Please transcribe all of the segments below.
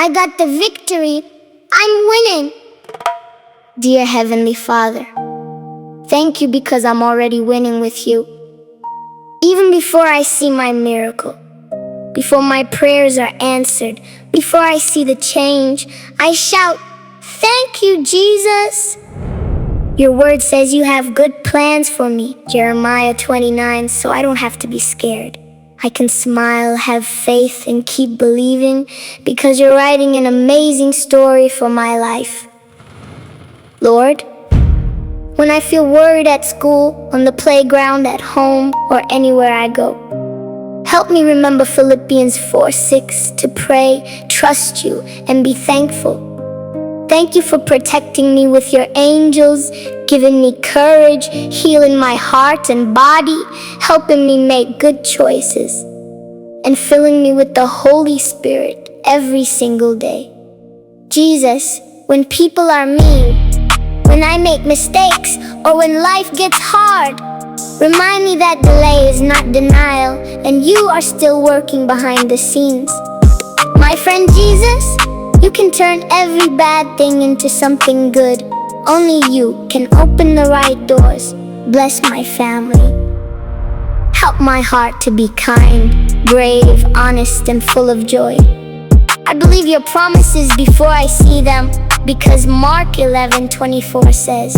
I got the victory. I'm winning. Dear Heavenly Father, thank you because I'm already winning with you. Even before I see my miracle, before my prayers are answered, before I see the change, I shout, "Thank you, Jesus." Your word says you have good plans for me, Jeremiah 29, so I don't have to be scared. I can smile, have faith, and keep believing because you're writing an amazing story for my life. Lord, when I feel worried at school, on the playground, at home, or anywhere I go, help me remember Philippians 4:6 to pray, trust you, and be thankful. Thank you for protecting me with your angels, giving me courage, healing my heart and body, helping me make good choices, and filling me with the Holy Spirit every single day. Jesus, when people are mean, when I make mistakes, or when life gets hard, remind me that delay is not denial, and you are still working behind the scenes. My friend Jesus, you can turn every bad thing into something good. Only you can open the right doors. Bless my family. Help my heart to be kind, brave, honest, and full of joy. I believe your promises before I see them, because Mark 11:24 says,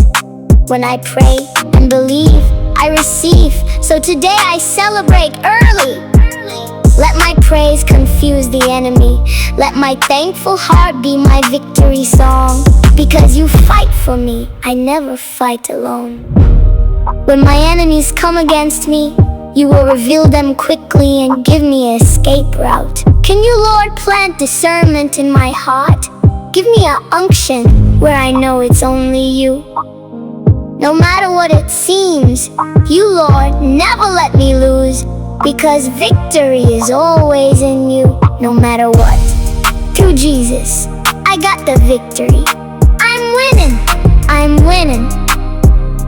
when I pray and believe, I receive. So today I celebrate early. Let my praise confuse the enemy. Let my thankful heart be my victory song. Because you fight for me, I never fight alone. When my enemies come against me, you will reveal them quickly and give me an escape route. Can you, Lord, plant discernment in my heart? Give me an unction where I know it's only you. No matter what it seems, you, Lord, never let me lose. Because victory is always in you, no matter what. Through Jesus, I got the victory. I'm winning.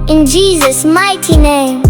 In Jesus' mighty name.